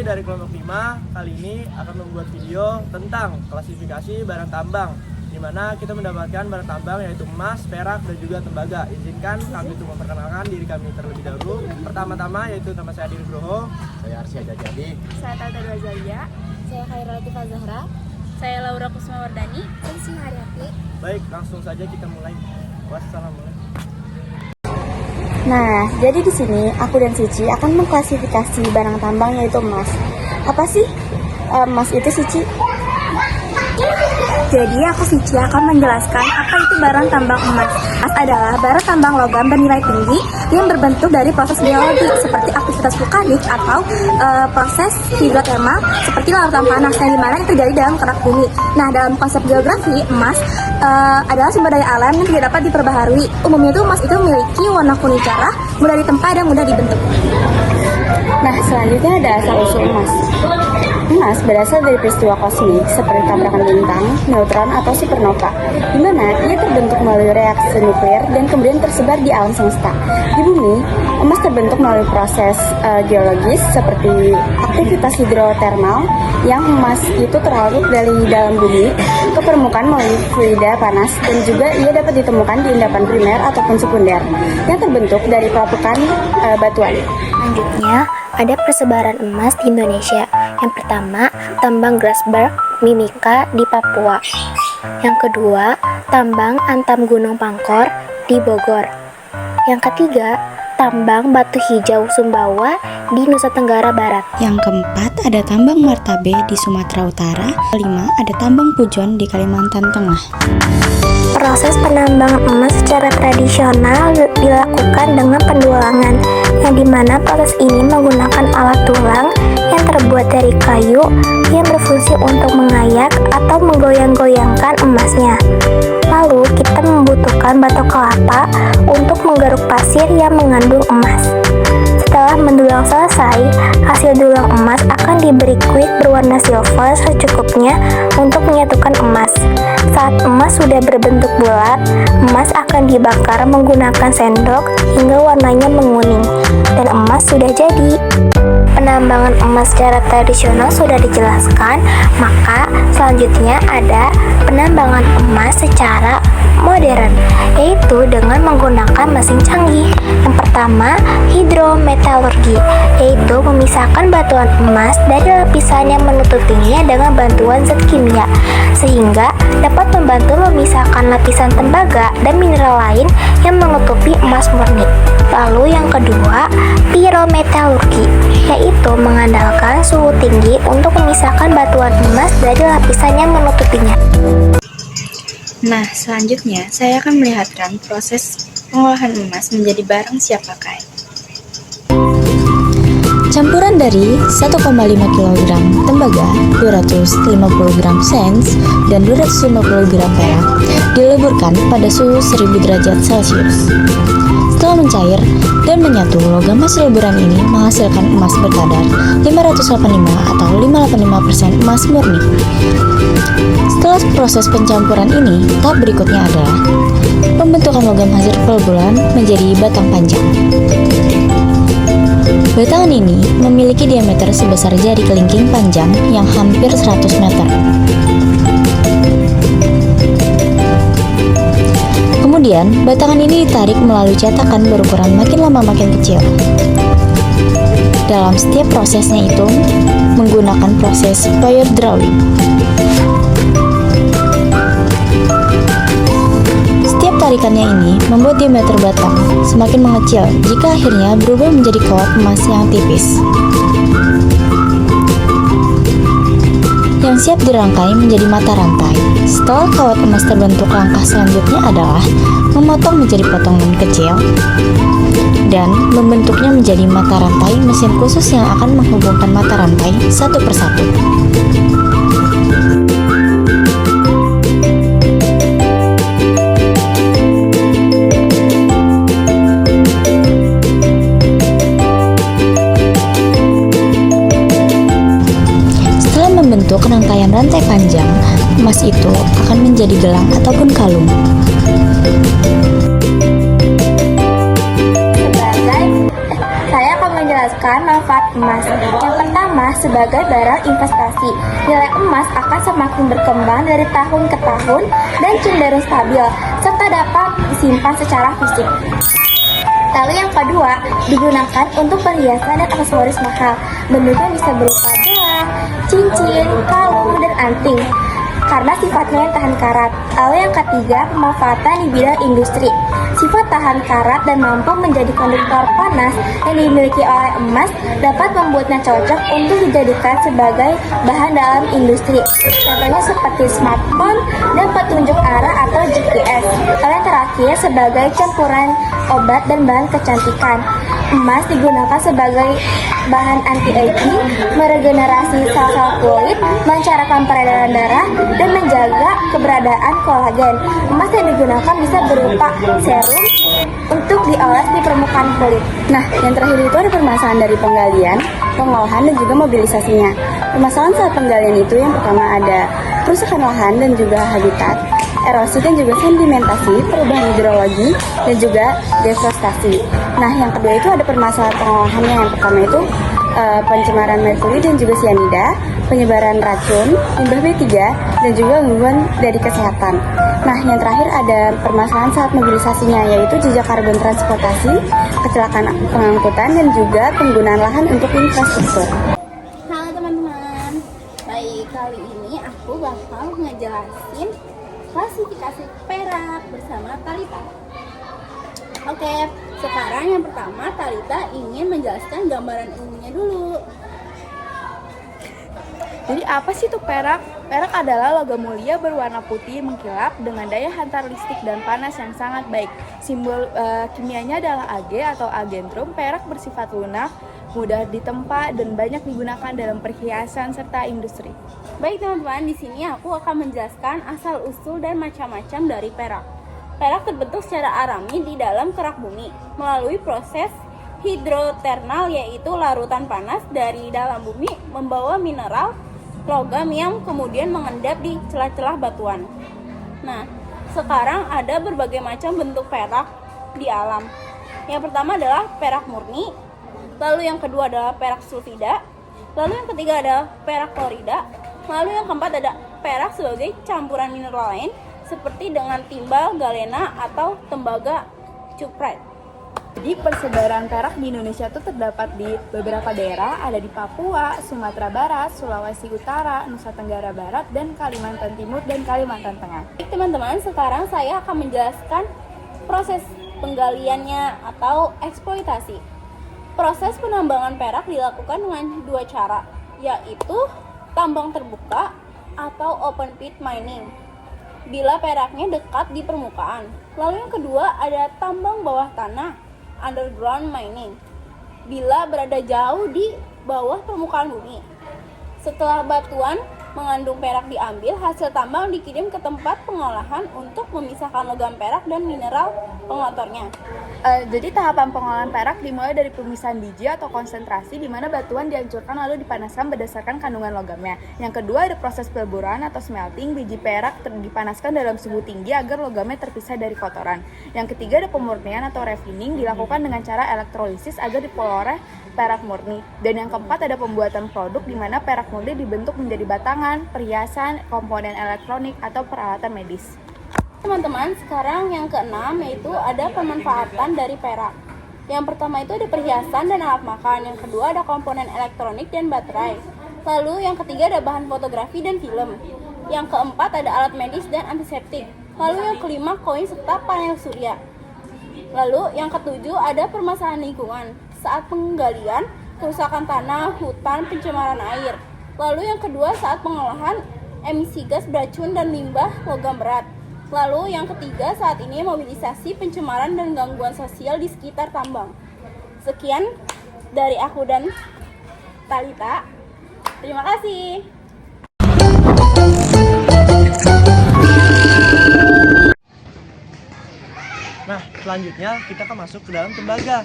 dari kelompok 5 kali ini akan membuat video tentang klasifikasi barang tambang, di mana kita mendapatkan barang tambang yaitu emas, perak, dan juga tembaga. Izinkan kami untuk memperkenalkan diri kami terlebih dahulu. Pertama-tama yaitu nama saya Adi Nugroho. Saya Arsya Jajadi. Saya Tata Dwazalia. Saya Khairul Latifah Zahra. Saya Laura Kusuma Wardani. Saya Singa Haryati. Baik, langsung saja kita mulai. Wassalamualaikum. Nah, jadi di sini aku dan Cici akan mengklasifikasi barang tambang yaitu emas. Apa sih emas itu, Cici? Jadi aku Cici akan menjelaskan apa itu barang tambang emas. Emas adalah barang tambang logam bernilai tinggi yang berbentuk dari proses geologi seperti aktivitas vulkanik atau proses hidrotermal seperti lautan panas yang dimana itu terjadi dalam kerak bumi. Nah, dalam konsep geografi, emas adalah sumber daya alam yang tidak dapat diperbaharui. Umumnya itu emas itu memiliki warna kuning cerah, mudah ditempa dan mudah dibentuk. Nah, selanjutnya ada asal-usul emas. Emas berasal dari peristiwa kosmik seperti tabrakan bintang, neutron, atau supernova, di mana ia terbentuk melalui reaksi nuklir dan kemudian tersebar di alam semesta. Di bumi, emas terbentuk melalui proses geologis seperti aktivitas hidrotermal, yang emas itu terlarut dari dalam bumi ke permukaan melalui fluida panas, dan juga ia dapat ditemukan di endapan primer ataupun sekunder yang terbentuk dari pelapukan batuan. Selanjutnya, ada persebaran emas di Indonesia. Yang pertama, tambang Grasberg Mimika di Papua. Yang kedua, tambang Antam Gunung Pangkor di Bogor. Yang ketiga, tambang Batu Hijau Sumbawa di Nusa Tenggara Barat. Yang keempat, ada tambang Martabe di Sumatera Utara. Kelima, ada tambang Pujon di Kalimantan Tengah. Proses penambangan emas secara tradisional dilakukan dengan pendulangan, yang dimana proses ini menggunakan alat tulang yang terbuat dari kayu yang berfungsi untuk mengayak atau menggoyang-goyangkan emasnya. Lalu kita membutuhkan batok kelapa untuk menggaruk pasir yang mengandung emas. Setelah mendulang selesai, hasil dulang emas akan diberi kuit berwarna silver secukupnya untuk menyatukan emas. Saat emas sudah berbentuk bulat, emas akan dibakar menggunakan sendok hingga warnanya menguning, dan emas sudah jadi. Penambangan emas secara tradisional sudah dijelaskan, maka selanjutnya ada penambangan emas secara modern, yaitu dengan menggunakan mesin canggih. Yang pertama, hidrometalurgi, yaitu memisahkan batuan emas dari lapisan yang menutupinya dengan bantuan zat kimia, sehingga dapat membantu memisahkan lapisan tembaga dan mineral lain yang menutupi emas murni. Lalu yang kedua, pirometalurgi, yaitu mengandalkan suhu tinggi untuk memisahkan batuan emas dari lapisan yang menutupinya. Nah, selanjutnya saya akan melihatkan proses pengolahan emas menjadi barang siap pakai. Campuran dari 1,5 kg tembaga, 250 gram sains, dan 250 gram perak dileburkan pada suhu 1000 derajat Celcius. Setelah mencair dan menyatu, logam hasil leburan ini menghasilkan emas berkadar 585 atau 585% emas murni. Setelah proses pencampuran ini, tahap berikutnya adalah pembentukan logam hasil peleburan menjadi batang panjang. Batangan ini memiliki diameter sebesar jari kelingking panjang yang hampir 100 meter. Kemudian, batangan ini ditarik melalui cetakan berukuran makin lama makin kecil. Dalam setiap prosesnya itu menggunakan proses wire drawing. Setiap tarikannya ini membuat diameter batang semakin mengecil jika akhirnya berubah menjadi kawat emas yang tipis, yang siap dirangkai menjadi mata rantai. Setelah kawat emas terbentuk, langkah selanjutnya adalah memotong menjadi potongan kecil dan membentuknya menjadi mata rantai mesin khusus yang akan menghubungkan mata rantai satu persatu. Membentuk rangkaian rantai panjang, emas itu akan menjadi gelang ataupun kalung. Saya akan menjelaskan manfaat emas. Yang pertama, sebagai barang investasi. Nilai emas akan semakin berkembang dari tahun ke tahun dan cenderung stabil, serta dapat disimpan secara fisik. Lalu yang kedua, digunakan untuk perhiasan dan aksesoris mahal. Bentuknya bisa berupa gelang, cincin, kalung, dan anting, karena sifatnya yang tahan karat. Lalu yang ketiga, pemanfaatan di bidang industri. Sifat tahan karat dan mampu menjadi konduktor panas yang dimiliki oleh emas dapat membuatnya cocok untuk dijadikan sebagai bahan dalam industri. Contohnya seperti smartphone dan petunjuk arah atau GPS. Lalu yang terakhir, sebagai campuran obat dan bahan kecantikan. Emas digunakan sebagai bahan anti-aging, meregenerasi sel-sel kulit, melancarkan peredaran darah, dan menjaga keberadaan kolagen. Emas yang digunakan bisa berupa serum untuk dioles di permukaan kulit. Nah, yang terakhir itu ada permasalahan dari penggalian, pengolahan, dan juga mobilisasinya. Permasalahan saat penggalian itu yang pertama ada kerusakan lahan dan juga habitat, erosi dan juga sedimentasi, perubahan hidrologi, dan juga deforestasi. Nah, yang kedua itu ada permasalahan pengolahannya. Yang pertama itu pencemaran merkuri dan juga sianida, penyebaran racun, limbah B3, dan juga gangguan dari kesehatan. Nah, yang terakhir ada permasalahan saat mobilisasinya, yaitu jejak karbon transportasi, kecelakaan pengangkutan, dan juga penggunaan lahan untuk infrastruktur. Halo teman-teman, baik, kali ini aku bakal ngejelasin klasifikasi perak bersama Talita. Oke, sekarang yang pertama Talita ingin menjelaskan gambaran umumnya dulu. Jadi apa sih itu perak? Perak adalah logam mulia berwarna putih mengkilap dengan daya hantar listrik dan panas yang sangat baik. Simbol kimianya adalah Ag atau agentrum. Perak bersifat lunak, mudah ditempa, dan banyak digunakan dalam perhiasan serta industri. Baik teman-teman, di sini aku akan menjelaskan asal-usul dan macam-macam dari perak. Perak terbentuk secara alami di dalam kerak bumi melalui proses hidrotermal, yaitu larutan panas dari dalam bumi membawa mineral logam yang kemudian mengendap di celah-celah batuan. Nah, sekarang ada berbagai macam bentuk perak di alam. Yang pertama adalah perak murni, lalu yang kedua adalah perak sulfida, lalu yang ketiga adalah perak klorida, lalu yang keempat ada perak sebagai campuran mineral lain seperti dengan timbal, galena, atau tembaga cuprite. Jadi persebaran perak di Indonesia itu terdapat di beberapa daerah, ada di Papua, Sumatera Barat, Sulawesi Utara, Nusa Tenggara Barat, dan Kalimantan Timur dan Kalimantan Tengah. Baik teman-teman, sekarang saya akan menjelaskan proses penggaliannya atau eksploitasi. Proses penambangan perak dilakukan dengan dua cara, yaitu tambang terbuka atau open pit mining bila peraknya dekat di permukaan. Lalu yang kedua ada tambang bawah tanah, underground mining, bila berada jauh di bawah permukaan bumi. Setelah batuan mengandung perak diambil, hasil tambang dikirim ke tempat pengolahan untuk memisahkan logam perak dan mineral pengotornya. Jadi tahapan pengolahan perak dimulai dari pemisahan biji atau konsentrasi, di mana batuan dihancurkan lalu dipanaskan berdasarkan kandungan logamnya. Yang kedua ada proses peleburan atau smelting, biji perak dipanaskan dalam suhu tinggi agar logamnya terpisah dari kotoran. Yang ketiga ada pemurnian atau refining, dilakukan dengan cara elektrolisis agar diperoleh perak murni. Dan yang keempat ada pembuatan produk, di mana perak murni dibentuk menjadi batangan, perhiasan, komponen elektronik, atau peralatan medis. Teman-teman, sekarang yang keenam yaitu ada pemanfaatan dari perak. Yang pertama itu ada perhiasan dan alat makan. Yang kedua ada komponen elektronik dan baterai. Lalu yang ketiga ada bahan fotografi dan film. Yang keempat ada alat medis dan antiseptik. Lalu yang kelima koin serta panel surya. Lalu yang ketujuh ada permasalahan lingkungan. Saat penggalian, kerusakan tanah, hutan, pencemaran air. Lalu yang kedua saat pengolahan, emisi gas beracun dan limbah logam berat. Lalu yang ketiga saat ini mobilisasi, pencemaran, dan gangguan sosial di sekitar tambang. Sekian dari aku dan Talita. Terima kasih. Nah, selanjutnya kita akan masuk ke dalam tembaga.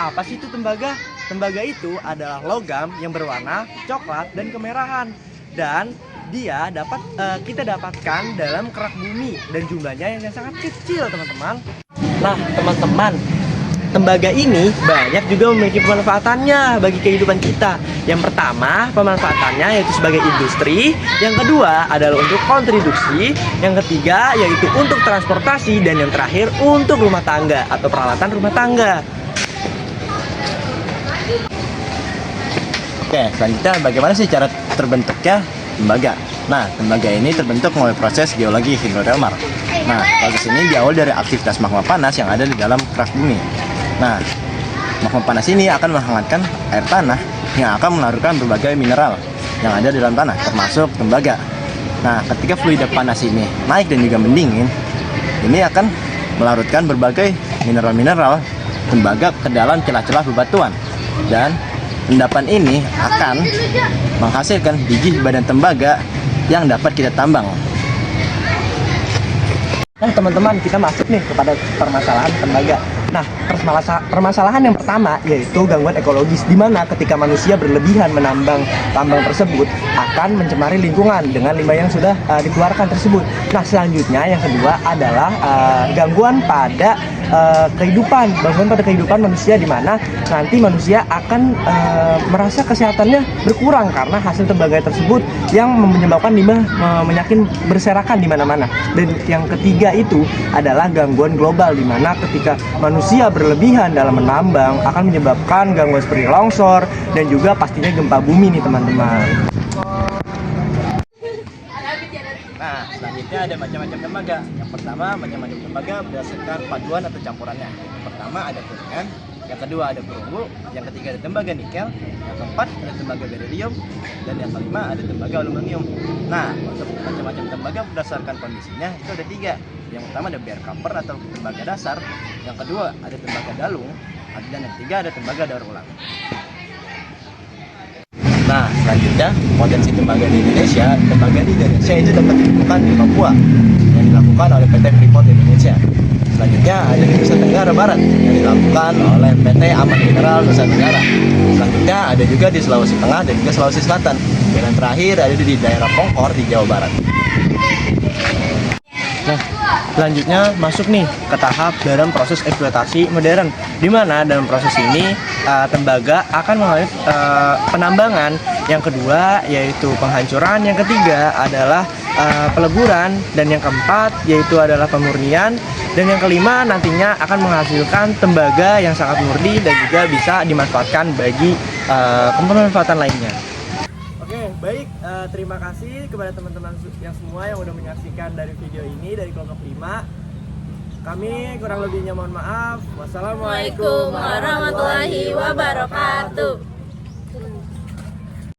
Apa sih itu tembaga? Tembaga itu adalah logam yang berwarna coklat dan kemerahan. Dan dia kita dapatkan dalam kerak bumi dan jumlahnya yang sangat kecil, teman-teman. Nah, teman-teman, tembaga ini banyak juga memiliki pemanfaatannya bagi kehidupan kita. Yang pertama, pemanfaatannya yaitu sebagai industri. Yang kedua adalah untuk kontribusi. Yang ketiga yaitu untuk transportasi. Dan yang terakhir untuk rumah tangga atau peralatan rumah tangga. Oke, selanjutnya bagaimana sih cara terbentuknya tembaga? Nah, tembaga ini terbentuk melalui proses geologi hidrotermal. Nah, proses ini diawali dari aktivitas magma panas yang ada di dalam kerak bumi. Nah, magma panas ini akan menghangatkan air tanah yang akan melarutkan berbagai mineral yang ada di dalam tanah, termasuk tembaga. Nah, ketika fluida panas ini naik dan juga mendingin, ini akan melarutkan berbagai mineral-mineral tembaga ke dalam celah-celah bebatuan. Dan endapan ini akan menghasilkan biji badan tembaga yang dapat kita tambang. Nah teman-teman, kita masuk nih kepada permasalahan tembaga. Nah, permasalahan yang pertama yaitu gangguan ekologis, di mana ketika manusia berlebihan menambang tambang tersebut akan mencemari lingkungan dengan limbah yang sudah dikeluarkan tersebut. Nah, selanjutnya yang kedua adalah gangguan pada kehidupan manusia, di mana nanti manusia akan merasa kesehatannya berkurang karena hasil tembaga tersebut yang menyebabkan limbah menyakin berserakan di mana-mana. Dan yang ketiga itu adalah gangguan global, di mana ketika manusia berlebihan dalam menambang akan menyebabkan gangguan seperti longsor dan juga pastinya gempa bumi nih teman-teman. Nah, selanjutnya ada macam-macam tembaga. Yang pertama, macam-macam tembaga berdasarkan paduan atau campurannya. Yang pertama ada kuningan, yang kedua ada perunggu, yang ketiga ada tembaga nikel, yang keempat ada tembaga berilium, dan yang kelima ada tembaga aluminium. Nah, untuk macam-macam tembaga berdasarkan kondisinya itu ada 3. Yang pertama ada bare copper atau tembaga dasar, yang kedua ada tembaga dalung, dan yang ketiga ada tembaga daur ulang. Nah, selanjutnya potensi tembaga di Indonesia. Tembaga di Indonesia itu dapat ditemukan di Papua yang dilakukan oleh PT Freeport Indonesia. Selanjutnya ada di Nusa Tenggara Barat yang dilakukan oleh PT Aman Mineral Nusa Tenggara. Selanjutnya ada juga di Sulawesi Tengah dan juga Sulawesi Selatan. Dan yang terakhir ada di daerah Pongkor di Jawa Barat. Nah, selanjutnya masuk nih ke tahap dalam proses eksploitasi modern, di mana dalam proses ini tembaga akan mengalami penambangan, yang kedua yaitu penghancuran, yang ketiga adalah peleburan, dan yang keempat yaitu adalah pemurnian, dan yang kelima nantinya akan menghasilkan tembaga yang sangat murni dan juga bisa dimanfaatkan bagi pemanfaatan lainnya. Oke, baik. Terima kasih kepada teman-teman yang semua yang udah menyaksikan dari video ini dari kelompok 5. Kami kurang lebihnya mohon maaf. Wassalamualaikum warahmatullahi wabarakatuh.